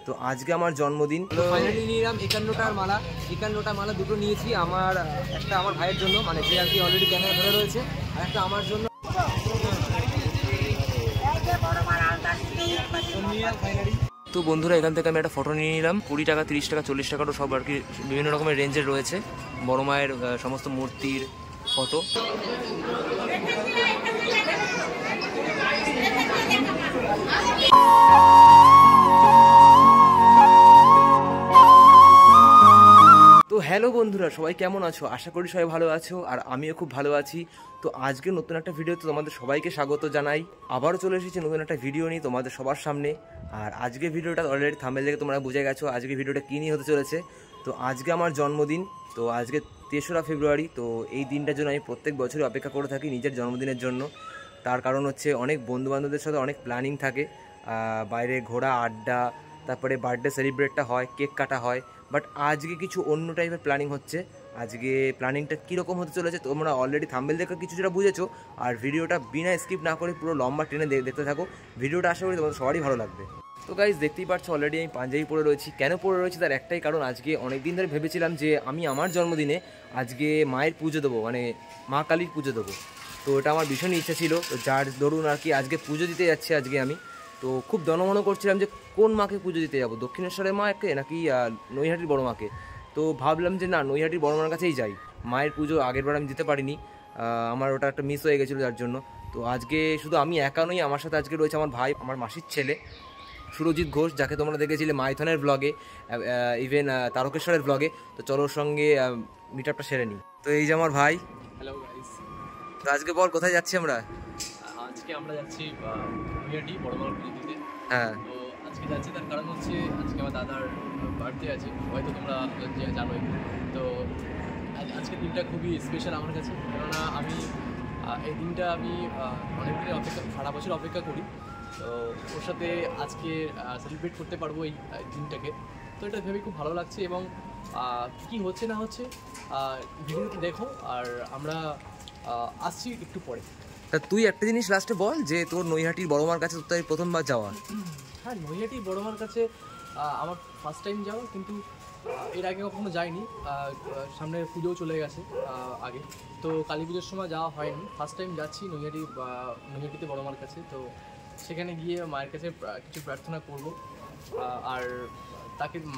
তো আজকে আমার জন্মদিন। ফাইনালি নিলাম 51টা মালা। 51টা মালা দুটো নিয়েছি, আমার একটা আমার ভাইয়ের জন্য, মানে যে আর কি অলরেডি ক্যামেরা ধরে রয়েছে, আর একটা আমার জন্য। তো বন্ধুরা, এখান থেকে আমি একটা ফটো নিয়ে নিলাম। 20 টাকা, 30 টাকা, 40 টাকারও সব আর কি বিভিন্ন রকমের রেঞ্জের রয়েছে বড় মায়ের সমস্ত মূর্তির ফটো। তো হ্যালো বন্ধুরা, সবাই কেমন আছো? আশা করি সবাই ভালো আছো, আর আমিও খুব ভালো আছি। তো আজকে নতুন একটা ভিডিওতে তোমাদের সবাইকে স্বাগত জানাই। আবারও চলে এসেছি নতুন একটা ভিডিও নিয়ে তোমাদের সবার সামনে। আর আজকে ভিডিওটা অলরেডি থাম্বনেল দেখে তোমরা বুঝে গেছো আজকে ভিডিওটা কী নিয়ে হতে চলেছে। তো আজকে আমার জন্মদিন। তো আজকে 3রা ফেব্রুয়ারি। তো এই দিনটার জন্য আমি প্রত্যেক বছরই অপেক্ষা করে থাকি নিজের জন্মদিনের জন্য। তার কারণ হচ্ছে অনেক বন্ধুবান্ধবদের সাথে অনেক প্ল্যানিং থাকে, বাইরে ঘোরা, আড্ডা, তারপরে বার্থডে সেলিব্রেটটা হয়, কেক কাটা হয়। বাট আজকে কিছু অন্য টাইপের প্ল্যানিং হচ্ছে। আজকে প্ল্যানিংটা কীরকম হতে চলেছে তোমরা অলরেডি থাম্বনেল দেখে কিছু যেটা বুঝেছো। আর ভিডিওটা বিনা স্কিপ না করে পুরো লম্বা টেনে দেখতে থাকো। ভিডিওটা আশা করি তোমাদের সবারই ভালো লাগবে। তো গাইজ, দেখতেই পাচ্ছ অলরেডি আমি পাঞ্জাবি পরে রয়েছি। কেন পরে রয়েছি তার একটাই কারণ, আজকে অনেক দিন ধরে ভেবেছিলাম যে আমি আমার জন্মদিনে আজকে মায়ের পুজো দেবো, মানে মা কালীর পুজো দেবো। তো এটা আমার ভীষণ ইচ্ছা ছিল। তো যার দরুন আর কি আজকে পুজো দিতে যাচ্ছি আজকে আমি। তো খুব দনমন করছিলাম যে কোন মাকে পুজো দিতে যাবো, দক্ষিণেশ্বরের মাকে নাকি নৈহাটির বড় মাকে। তো ভাবলাম যে না, নৈহাটির বড় মার কাছেই যাই। মায়ের পুজো আগেরবার আমি দিতে পারিনি, আমার ওটা একটা মিস হয়ে গেছিলো যার জন্য। তো আজকে শুধু আমি একা নই, আমার সাথে আজকে রয়েছে আমার ভাই, আমার মাসির ছেলে সুরজিৎ ঘোষ, যাকে তোমরা দেখেছিলে মাইথনের ব্লগে, ইভেন তারকেশ্বরের ব্লগে। তো চলো ওর সঙ্গে মিট আপটা সেরে নিই। তো এই যে আমার ভাই। Hello guys. তো আজকে বল কোথায় যাচ্ছি আমরা? আজকে আমরা যাচ্ছি নৈহাটি বড় মার পুজো দিতে। হ্যাঁ, তো আজকে যাচ্ছি তার কারণ হচ্ছে আজকে আমার দাদার বার্থডে আছে, হয়তো তোমরা জানোই। তো আজকের দিনটা খুবই স্পেশাল আমার কাছে, কেননা আমি এই দিনটা আমি অনেক দিনের অপেক্ষা, সারা বছর অপেক্ষা করি। তো ওর সাথে আজকে সেলিব্রেট করতে পারবো এই দিনটাকে। তো এটা ভেবে খুব ভালো লাগছে, এবং কী হচ্ছে না হচ্ছে ভিডিওতে দেখো। আর আমরা আসছি একটু পরে। তা তুই একটা জিনিস লাস্টে বল, যে তোর নৈহাটির বড় মার কাছে তোর প্রথমবার যাওয়া। হ্যাঁ, নৈহাটি বড় মার কাছে আমার ফার্স্ট টাইম যাওয়া, কিন্তু এর আগে কখনো যাইনি। সামনে পুজোও চলে গেছে আগে, তো কালী পুজোর সময় যাওয়া হয়নি। ফার্স্ট টাইম যাচ্ছি নৈহাটিতে বড় মার কাছে। তো সেখানে গিয়ে মায়ের কাছে কিছু প্রার্থনা করব, আর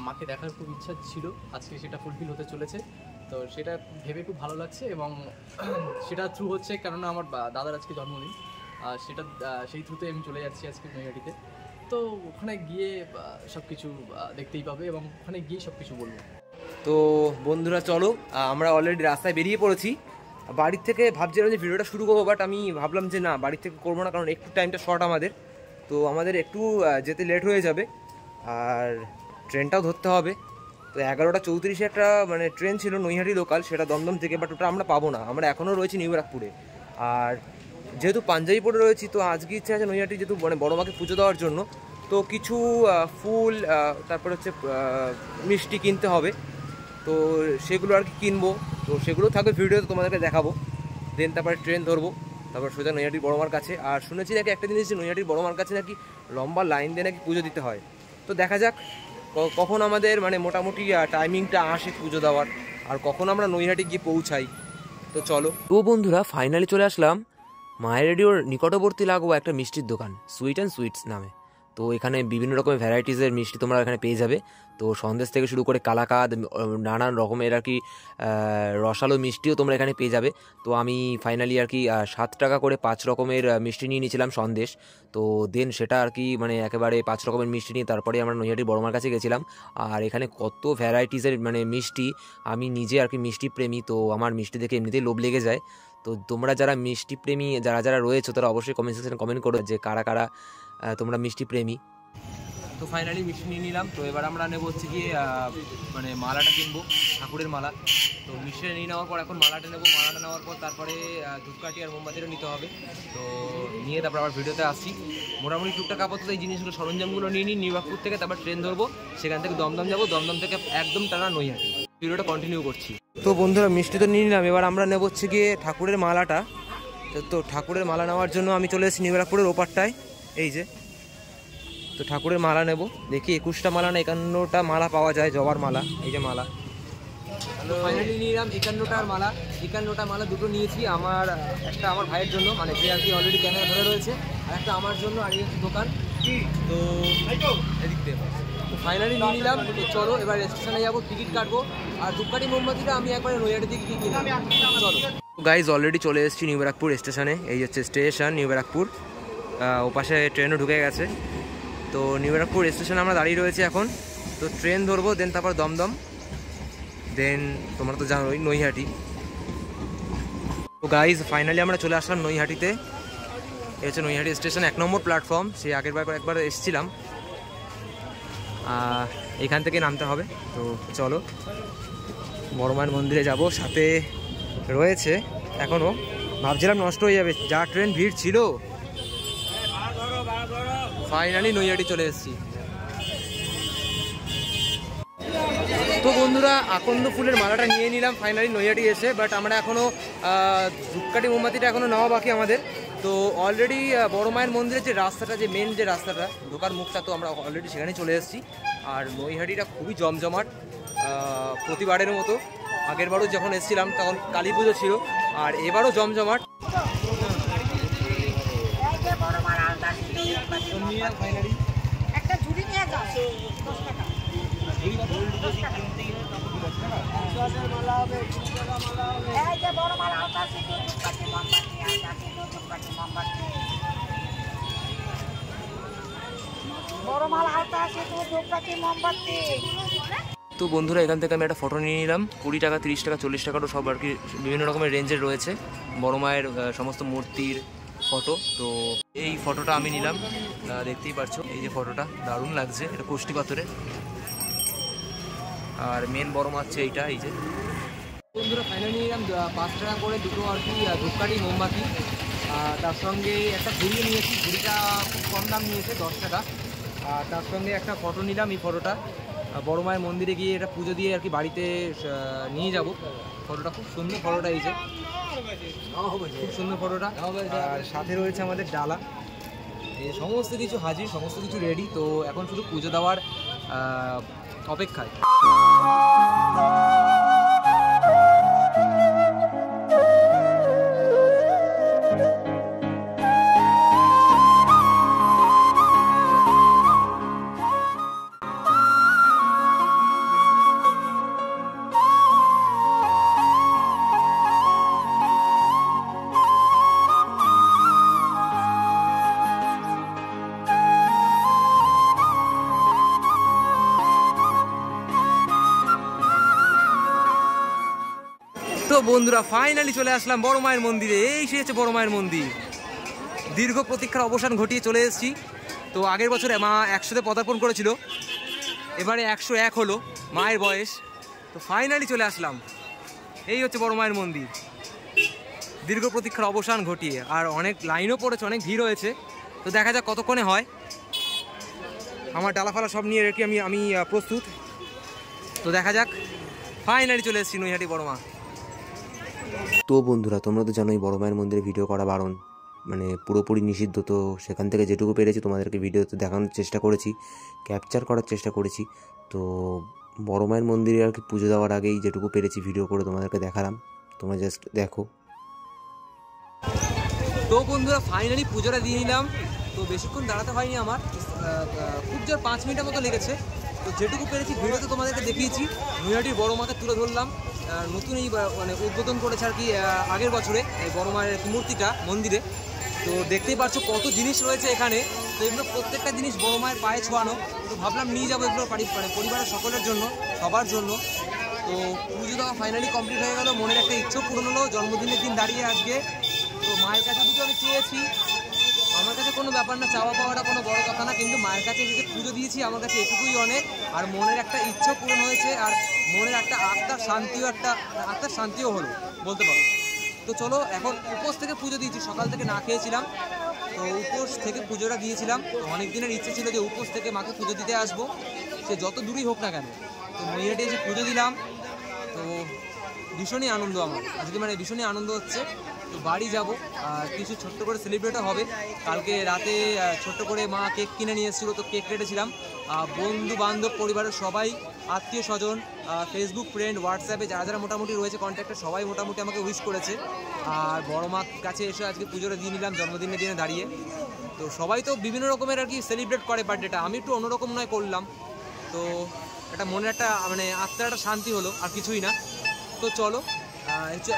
মাকে দেখার খুব ইচ্ছা ছিল, আজকে সেটা ফুলফিল হতে চলেছে। তো সেটা ভেবে খুব ভালো লাগছে, এবং সেটা থ্রু হচ্ছে কেননা আমার দাদার আজকে জন্মদিন, সেটা সেই থ্রুতে আমি চলে যাচ্ছি আজকে নৈহাটিতে। তো ওখানে গিয়ে সব কিছু দেখতেই পাবে, এবং ওখানে গিয়ে সব কিছু বলবো। তো বন্ধুরা চলো, আমরা অলরেডি রাস্তায় বেরিয়ে পড়েছি। বাড়ির থেকে ভাবছিলাম যে ভিডিওটা শুরু করবো, বাট আমি ভাবলাম যে না, বাড়ির থেকে করবো না, কারণ একটু টাইমটা শর্ট আমাদের। তো আমাদের একটু যেতে লেট হয়ে যাবে, আর ট্রেনটাও ধরতে হবে। তো 11:34 একটা মানে ট্রেন ছিল নৈহাটি লোকাল, সেটা দমদম থেকে, বাট ওটা আমরা পাবো না। আমরা এখনও রয়েছি নিউ ব্যারাকপুরে। আর যেহেতু পাঞ্জাবি পরে রয়েছি, তো আজকে ইচ্ছা আছে নৈহাটি যেহেতু মানে বড় মাকে পুজো দেওয়ার জন্য, তো কিছু ফুল, তারপরে হচ্ছে মিষ্টি কিনতে হবে। তো সেগুলো আর কি কিনবো। তো সেগুলো থাকবে ভিডিওতে, তোমাদেরকে দেখাবো। দেন তারপরে ট্রেন ধরবো, তারপর সোজা নৈহাটির বড় মার কাছে। আর শুনেছি নাকি একটা জিনিস, যে নৈহাটির বড় মার কাছে নাকি লম্বা লাইন দিয়ে নাকি পুজো দিতে হয়। তো দেখা যাক কখন আমাদের মানে মোটামুটি টাইমিংটা আসে পুজো দেওয়ার, আর কখন আমরা নৈহাটি গিয়ে পৌঁছাই। তো চলো। তো বন্ধুরা, ফাইনালি চলে আসলাম মায়ের রেডিওর নিকটবর্তী লাগবো একটা মিষ্টির দোকান, সুইট অ্যান্ড সুইটস নামে। তো এখানে বিভিন্ন রকমের ভ্যারাইটিসের মিষ্টি তোমরা এখানে পেয়ে যাবে। তো সন্দেশ থেকে শুরু করে কালাকাঁদ, নানান রকমের আর কি রসালো মিষ্টিও তোমরা এখানে পেয়ে যাবে। তো আমি ফাইনালি আর কি 7 টাকা করে 5 রকমের মিষ্টি নিয়ে নিয়েছিলাম সন্দেশ। তো দেন সেটা আর কি মানে একেবারে 5 রকমের মিষ্টি নিয়ে তারপরে আমরা নৈহাটির বড়মার কাছে গেছিলাম। আর এখানে কত ভ্যারাইটিসের মানে মিষ্টি, আমি নিজে আর কি মিষ্টি প্রেমী, তো আমার মিষ্টি দেখে এমনিতেই লোভ লেগে যায়। তো তোমরা যারা মিষ্টি প্রেমী যারা রয়েছে, তারা অবশ্যই কমেন্ট সেকশনে কমেন্ট করো যে কারা কারা তোমরা মিষ্টি প্রেমী। তো ফাইনালি মিষ্টি নিয়ে নিলাম। তো এবার আমরা নেবো হচ্ছে গিয়ে মানে মালাটা কিনবো, ঠাকুরের মালা। তো মিষ্টিটা নিয়ে নেওয়ার পর এখন মালাটা নেবো। মালাটা নেওয়ার পর তারপরে ধূপকাঠি আর মোমবাতিটা নিতে হবে। তো নিয়ে তারপর আবার ভিডিওতে আসছি। মোটামুটি টুকটাক আপাতত এই জিনিসগুলো, সরঞ্জামগুলো নিয়ে নিই নিউ ব্যারাকপুর থেকে। তারপর ট্রেন ধরবো, সেখান থেকে দমদম যাবো, দমদম থেকে একদম টানা নৈহাটি। ভিডিওটা কন্টিনিউ করছি। তো বন্ধুরা, মিষ্টি তো নিয়ে নিলাম, এবার আমরা নেবো হচ্ছে গিয়ে ঠাকুরের মালাটা। তো ঠাকুরের মালা নেওয়ার জন্য আমি চলে এসেছি নিউ ব্যারাকপুরের ওপারটায়। এই যে তো ঠাকুরের মালা নেব, দেখি 21টা মালা না 51টা মালা পাওয়া যায়, জবার মালা। এই যে মালা, ফাইনালি নিলাম 51টার মালা। 51টা মালা দুটো নিয়েছি, আমার একটা আমার ভাইয়ের জন্য, মানে যে আর কি অলরেডি ক্যামেরা ধরে রয়েছে, আর একটা আমার জন্য, আর এই হচ্ছে দোকান। তো এদিক দিয়ে তো ফাইনালি নিয়ে নিলাম। তো চলো এবার স্টেশনে যাবো, টিকিট কাটবো। আর ধূপকাঠি মোমবাতিটা আমি একবারে নৈহাটি থেকে কি কিনলাম, চলো। গাইজ অলরেডি চলে এসেছি নিউ ব্যারাকপুর স্টেশনে। এই হচ্ছে স্টেশন নিউ ব্যারাকপুর, ওপাশে ট্রেনও ঢুকে গেছে। তো নিউ ব্যারাকপুর স্টেশনে আমরা দাঁড়িয়ে রয়েছি এখন। তো ট্রেন ধরবো, দেন তারপর দমদম, দেন তোমরা তো জানোই নৈহাটি। তো গাইজ ফাইনালি আমরা চলে আসলাম নৈহাটিতে। এই হচ্ছে নৈহাটি স্টেশন, 1 নম্বর প্ল্যাটফর্ম। সেই আগের বার একবার এসেছিলাম, এখান থেকে নামতে হবে। তো চলো বড় মায়ের মন্দিরে যাব, সাথে রয়েছে এখনও, ভাবছিলাম নষ্ট হয়ে যাবে, যা ট্রেন ভিড় ছিল। ফাইনালি নৈহাটি চলে এসেছি। তো বন্ধুরা আকন্দ ফুলের মালাটা নিয়ে নিলাম ফাইনালি নৈহাটি এসে, বাট আমরা এখনও ধূপকাঠি মোমবাতিটা এখনও নেওয়া বাকি আমাদের। তো অলরেডি বড় মায়ের মন্দিরের যে রাস্তাটা, যে মেন যে রাস্তাটা ঢোকার মুখটা, তো আমরা অলরেডি সেখানে চলে এসেছি। আর নৈহাটিটা খুবই জমজমাট, প্রতিবারের মতো। আগেরবারও যখন এসেছিলাম তখন কালী পুজো ছিল, আর এবারও জমজমাট। তো বন্ধুরা এখান থেকে আমি একটা ফটো নিয়ে নিলাম। 20 টাকা, 30 টাকা, 40 টাকারও সব আর কি বিভিন্ন রকমের রেঞ্জের রয়েছে বড় মায়ের সমস্ত মূর্তির ফটো। তো এই ফটোটা আমি নিলাম, দেখতেই পাচ্ছ এই যে ফটোটা, দারুণ লাগছে। এটা কোষ্টি পাথরের, আর মেন বড় মা হচ্ছে এইটা। এই যে বন্ধুরা ফাইনালি নিলাম 5 টাকা করে দুটো আর কি ধূপকাঠি মোমবাতি, তার সঙ্গে একটা ঘুড়ি নিয়েছি, ঘুড়িটা খুব কম দাম নিয়েছে 10 টাকা। আর তার সঙ্গে একটা ফটো নিলাম, এই ফটোটা বড় মায়ের মন্দিরে গিয়ে এটা পুজো দিয়ে আর কি বাড়িতে নিয়ে যাব। ফটোটা খুব সুন্দর, ফটোটা এই যে খুব সুন্দর ফটোটা। আর সাথে রয়েছে আমাদের ডালা, এই সমস্ত কিছু হাজির, সমস্ত কিছু রেডি। তো এখন শুধু পুজো দেওয়ার অপেক্ষায়। তো বন্ধুরা ফাইনালি চলে আসলাম বড় মায়ের মন্দিরে। এই সে হচ্ছে বড় মায়ের মন্দির, দীর্ঘ প্রতীক্ষার অবসান ঘটিয়ে চলে এসেছি। তো আগের বছরে মা 100তে পদার্পণ করেছিল, এবারে 101 হলো মায়ের বয়স। তো ফাইনালি চলে আসলাম, এই হচ্ছে বড় মায়ের মন্দির, দীর্ঘ প্রতীক্ষার অবসান ঘটিয়ে। আর অনেক লাইনও পড়েছে, অনেক ভিড় হয়েছে। তো দেখা যাক কতক্ষণে হয়। আমার ডালাফালা সব নিয়ে রেখে আমি প্রস্তুত। তো দেখা যাক, ফাইনালি চলে এসেছি নৈহাটি বড় মা। তো বন্ধুরা তোমরা তো জানোই বড় মায়ের মন্দিরে ভিডিও করা বারণ, মানে পুরোপুরি নিষিদ্ধ। তো সেখান থেকে যেটুকু পেরেছি তোমাদেরকে ভিডিওতে দেখানোর চেষ্টা করেছি, ক্যাপচার করার চেষ্টা করেছি। তো বড় মায়ের মন্দিরে আর কি পুজো দেওয়ার আগেই যেটুকু পেরেছি ভিডিও করে তোমাদেরকে দেখালাম, তোমরা জাস্ট দেখো। তো বন্ধুরা ফাইনালি পুজোটা দিয়ে নিলাম। তো বেশিক্ষণ দাঁড়াতে হয়নি আমার, খুব জোর 5 মিনিটের মতো লেগেছে। তো যেটুকু পেরেছি ভিডিওতে তোমাদেরকে দেখিয়েছি। নৈহাটির বড় মাকে তুলে ধরলাম, নতুন এই মানে উদ্বোধন করেছে আর কি আগের বছরে এই বড় মায়ের মূর্তিটা মন্দিরে। তো দেখতেই পাচ্ছ কত জিনিস রয়েছে এখানে। তো এগুলো প্রত্যেকটা জিনিস বড় মায়ের পায়ে ছোঁয়ানো। তো ভাবলাম নিয়ে যাবো এগুলো পরিবারের সকলের জন্য, সবার জন্য। তো পুজো দেওয়া ফাইনালি কমপ্লিট হয়ে গেল, মনের একটা ইচ্ছেও পূরণ হলো। জন্মদিনের দিন দাঁড়িয়ে আজকে তো মায়ের কাছে দুটো আমি চেয়েছি, আমার কাছে কোনো ব্যাপার না, চাওয়া পাওয়াটা কোনো বড় কথা না, কিন্তু মায়ের কাছে এসে পুজো দিয়েছি আমার কাছে এটুকুই অনেক। আর মনের একটা ইচ্ছেও পূরণ হয়েছে, আর মনের একটা আত্মার শান্তিও হলো বলতে পারো। তো চলো এখন উপোস থেকে পুজো দিয়েছি, সকাল থেকে না খেয়েছিলাম। তো উপোস থেকে পুজোটা দিয়েছিলাম। তো অনেক দিনের ইচ্ছে ছিল যে উপোস থেকে মাকে পুজো দিতে আসবো, সে যত দূরেই হোক না কেন। তো নৈহাটি এসে পুজো দিলাম। তো ভীষণই আনন্দ আমার আজকে, মানে ভীষণই আনন্দ হচ্ছে। তো বাড়ি যাব, কিছু ছোট্ট করে সেলিব্রেটও হবে। কালকে রাতে ছোট্ট করে মা কেক কিনে নিয়ে এসেছিলো, তো কেক কেটেছিলাম। বন্ধু বান্ধব পরিবারের সবাই, আত্মীয় স্বজন, ফেসবুক ফ্রেন্ড, হোয়াটসঅ্যাপে যারা যারা মোটামুটি রয়েছে কন্ট্যাক্টে, সবাই মোটামুটি আমাকে উইশ করেছে। আর বড় মার কাছে এসে আজকে পুজোটা দিয়ে নিলাম জন্মদিনের দিনে দাঁড়িয়ে। তো সবাই তো বিভিন্ন রকমের আর কি সেলিব্রেট করে বার্থডেটা, আমি একটু অন্যরকম নয় করলাম। তো একটা মনে একটা মানে আত্মার একটা শান্তি হলো, আর কিছুই না। তো চলো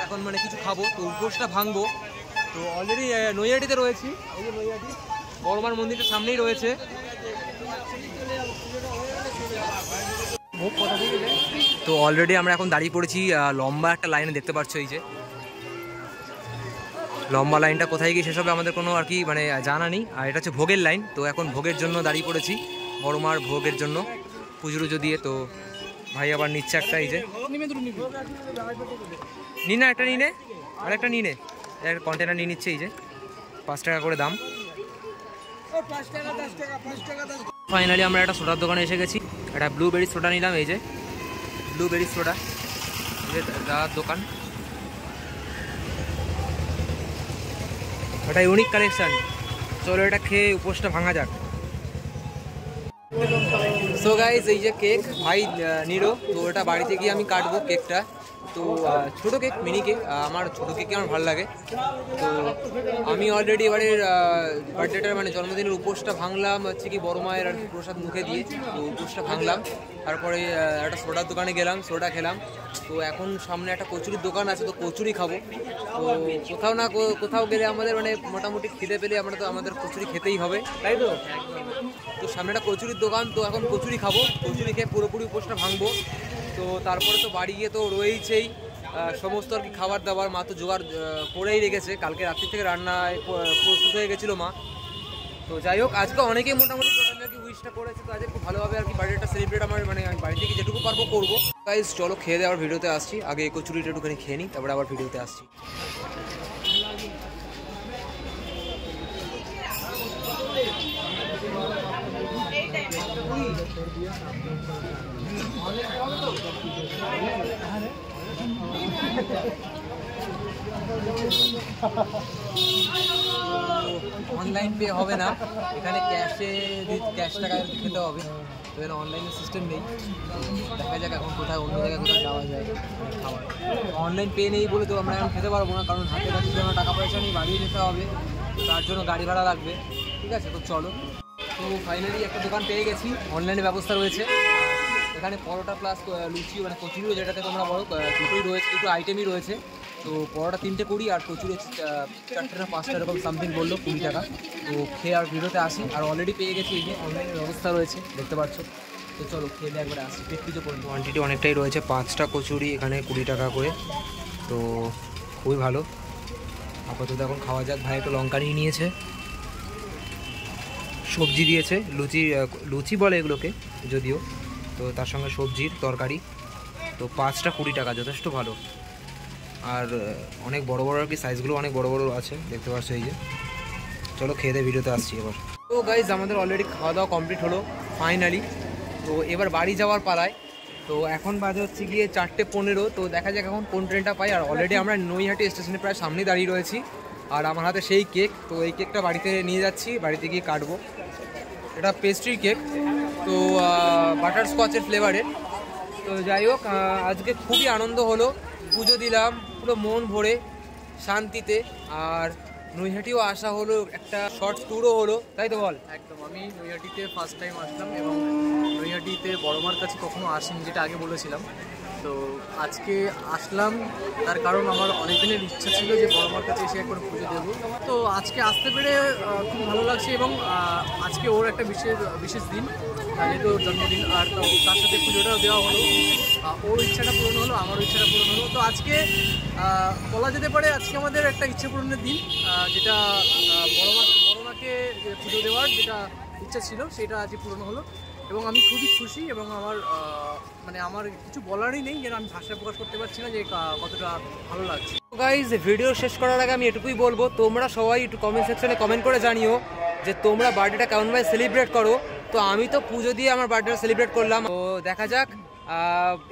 এখন মানে কিছু খাবো, তো উপোসটা ভাঙবো। তো অলরেডি নৈহাটিতে রয়েছি, এই যে নৈহাটি বড়মার মন্দিরটার সামনেই রয়েছে। তো অলরেডি আমরা এখন দাঁড়িয়ে পড়েছি লম্বা একটা লাইনে, দেখতে পাচ্ছ এই যে লম্বা লাইনটা কোথায় গিয়ে শেষ হবে আমাদের কোনো আর কি মানে জানা নেই। আর এটা হচ্ছে ভোগের লাইন, তো এখন ভোগের জন্য দাঁড়িয়ে পড়েছি, বড়মার ভোগের জন্য পুজো টুজো দিয়ে। তো ভাই আবার নিচ্ছে একটা, এই যে নি না, একটা নিয়ে নে, আর একটা নিয়ে নে, একটা কন্টেনার নিয়ে নিচ্ছে, এই যে 5 টাকা করে দাম। ফাইনালি আমরা একটা সোডার দোকানে এসে গেছি, একটা ব্লুবেরি সোডা নিলাম, এই যে ব্লুবেরি সোডা, এই যে দাদার দোকান। ওটা ইউনিক কালেকশন, চলো এটা খেয়ে উপোসটা ভাঙা যাক। সো গাইস, এই যে কেক ভাই নিল, তো ওটা বাড়িতে গিয়ে আমি কাটবো কেকটা। তো ছোটো কেক, মিনি কেক, আমার ছোটো কেকই আমার ভালো লাগে। তো আমি অলরেডি এবারের বার্থডেটার মানে জন্মদিনের উপোসটা ভাঙলাম হচ্ছে কি বড় মায়ের আর কি প্রসাদ মুখে দিয়ে। তো উপোসটা ভাঙলাম, তারপরে একটা সোডার দোকানে গেলাম, সোডা খেলাম। তো এখন সামনে একটা কচুরির দোকান আছে, তো কচুরি খাবো। তো কোথাও না কোথাও গেলে আমাদের মানে মোটামুটি খিদে পেলে আমরা তো আমাদের কচুরি খেতেই হবে, তাই তো? তো সামনে একটা কচুরির দোকান, তো এখন কচুরি খাবো, কচুরি খেয়ে পুরোপুরি উপোসটা ভাঙবো। তো তারপরে তো বাড়ি গিয়ে তো রয়েছেই সমস্ত আর কি খাবার দাবার, মা তো জোগাড় করেই রেখেছে, কালকে রাত্রি থেকে রান্নায় প্রস্তুত হয়ে গেছিলো মা। তো যাই হোক, আজকে অনেকেই মোটামুটি টোটালি আর কি উইশটা করেছে, তো আজকে খুব ভালোভাবে আর কি বার্থডেটা সেলিব্রেট আমার মানে আমি বাড়ি থেকে যেটুকু পারবো করবো। গাইস চলো খেয়ে দিয়ে আবার ভিডিওতে আসছি, আগে কচুরিটা একটুখানি খেয়ে নিই, তারপরে আবার ভিডিওতে আসছি। অনলাইন পে হবে না এখানে, ক্যাশ টাকা খেতে হবে। তো এখানে অনলাইনের সিস্টেম নেই, দেখা যাক এখন কোথায় অন্য জায়গায় কোথাও যাওয়া যায় খাবার। অনলাইন পে নেই বলে তো আমরা এখন খেতে পারবো না, কারণ হাতে কাছে যেন টাকা পয়সা নেই, বাড়িয়ে যেতে হবে, তার জন্য গাড়ি ভাড়া লাগবে। ঠিক আছে, তো চলো। তো ফাইনালি একটা দোকান পেয়ে গেছি, অনলাইনে ব্যবস্থা রয়েছে এখানে, পরোটা প্লাস লুচি মানে কচুরিও যেটাতে তোমরা বলো, দুটোই রয়েছে, দুটো আইটেমই রয়েছে। তো পরোটা 3টে 20 আর কচুরি 4টে না 5টা এরকম সামথিং বললো, 20 টাকা। তো খেয়ে আর ভিডিওতে আসি, আর অলরেডি পেয়ে গেছি, এই যে অনলাইনের ব্যবস্থা রয়েছে দেখতে পাচ্ছ। তো চলো খেয়ে একবারে আসি, পেট কিছু করে। কোয়ান্টিটি অনেকটাই রয়েছে, 5টা কচুরি এখানে 20 টাকা করে, তো খুবই ভালো। আপাতত এখন খাওয়া যাক। ভাই একটু লঙ্কা নিয়ে নিয়েছে, সবজি দিয়েছে, লুচি বলে এগুলোকে যদিও, তো তার সঙ্গে সবজির তরকারি। তো 5টা 20 টাকা, যথেষ্ট ভালো। আর অনেক বড় বড় আর কি সাইজগুলো অনেক বড় বড় আছে দেখতে পাচ্ছ, এই যে। চলো খেয়ে দিয়ে ভিডিওতে আসছি এবার। তো গাইজ আমাদের অলরেডি খাওয়া দাওয়া কমপ্লিট হলো ফাইনালি, তো এবার বাড়ি যাওয়ার পালায়। তো এখন বাজে হচ্ছে গিয়ে 4টে 15, তো দেখা যাক এখন কোন ট্রেনটা পাই। আর অলরেডি আমরা নৈহাটি স্টেশনে প্রায় সামনেই দাঁড়িয়ে রয়েছি, আর আমার হাতে সেই কেক। তো এই কেকটা বাড়িতে নিয়ে যাচ্ছি, বাড়িতে গিয়ে কাটবো। এটা পেস্ট্রি কেক, তো বাটার স্কচের ফ্লেভারের। তো যাই হোক, আজকে খুবই আনন্দ হলো, পুজো দিলাম পুরো মন ভরে শান্তিতে। আর নৈহাটিও আসা হলো, একটা শর্টস ট্যুরও হলো, তাই তো বল? একদম, আমি নৈহাটিতে ফার্স্ট টাইম আসলাম, এবং নৈহাটিতে বড়মার কাছে কখনো আসিনি, যেটা আগে বলেছিলাম। তো আজকে আসলাম, তার কারণ আমার অনেক দিনের ইচ্ছা ছিল যে বড়মার কাছে এসে একবার পুজো দেবো। তো আজকে আসতে পেরে খুব ভালো লাগছে, এবং আজকে ওর একটা বিশেষ দিন, যেহেতু ওর জন্মদিন, আর তার সাথে পুজোটাও দেওয়া হলো। ওর ইচ্ছাটা পূরণ হলো, আমারও ইচ্ছাটা পূরণ হলো। তো আজকে বলা যেতে পারে আজকে আমাদের একটা ইচ্ছে পূরণের দিন, যেটা বড়মাকে পুজো দেওয়ার যেটা ইচ্ছা ছিল সেটা আজকে পূরণ হলো, এবং আমি খুবই খুশি। এবং আমার কিছু বলারই নেই, যেন আমি ভাষায় প্রকাশ করতে পারছি না যে কতটা ভালো লাগছে। গাইজ ভিডিও শেষ করার আগে আমি এটুকুই বলবো, তোমরা সবাই একটু কমেন্ট সেকশনে কমেন্ট করে জানিও যে তোমরা বার্থডেটা কেমনভাবে সেলিব্রেট করো। তো আমি তো পুজো দিয়ে আমার বার্থডেটা সেলিব্রেট করলাম, তো দেখা যাক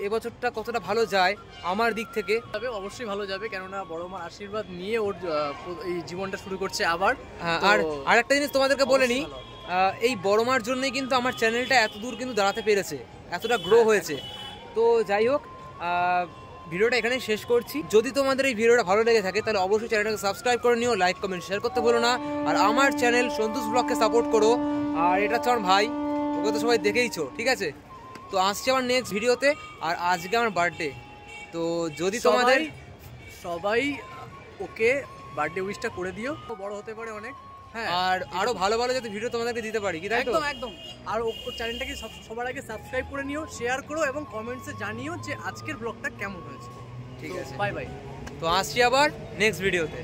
এবছরটা কতটা ভালো যায় আমার দিক থেকে। যাবে, অবশ্যই ভালো যাবে, কেননা বড় মার আশীর্বাদ নিয়ে ওর এই জীবনটা শুরু করছে আবার। আর আরেকটা জিনিস তোমাদেরকে বলে নিই, এই বড় মার জন্যই কিন্তু আমার চ্যানেলটা এত দূর কিন্তু দাঁড়াতে পেরেছে, এতটা গ্রো হয়েছে। তো যাই হোক, ভিডিওটা এখানেই শেষ করছি। যদি তোমাদের এই ভিডিওটা ভালো লেগে থাকে তাহলে অবশ্যই চ্যানেলটাকে সাবস্ক্রাইব করে নিও, লাইক কমেন্ট শেয়ার করতে ভুলো না। আর আমার চ্যানেল সন্তোষ ব্লগকে সাপোর্ট করো। আর এটা হচ্ছে আমার ভাই, ওকে তো সবাই দেখেইছো, ঠিক আছে? তো আসছি আমার নেক্সট ভিডিওতে। আর আজকে আমার বার্থডে, তো যদি তোমাদের সবাই ওকে বার্থডে উইশটা করে দিও, বড় হতে পারে অনেক। হ্যাঁ, আর আরো ভালো ভালো যাতে ভিডিও তোমাদেরকে দিতে পারি, কি তাই তো? একদম একদম। আর ওর চ্যানেলটাকে সবার আগে সাবস্ক্রাইব করে নিও, শেয়ার করো এবং কমেন্টসে জানিও যে আজকের ব্লগটা কেমন হয়েছে। ঠিক আছে, বাই বাই। তো আসছি আবার নেক্সট ভিডিওতে।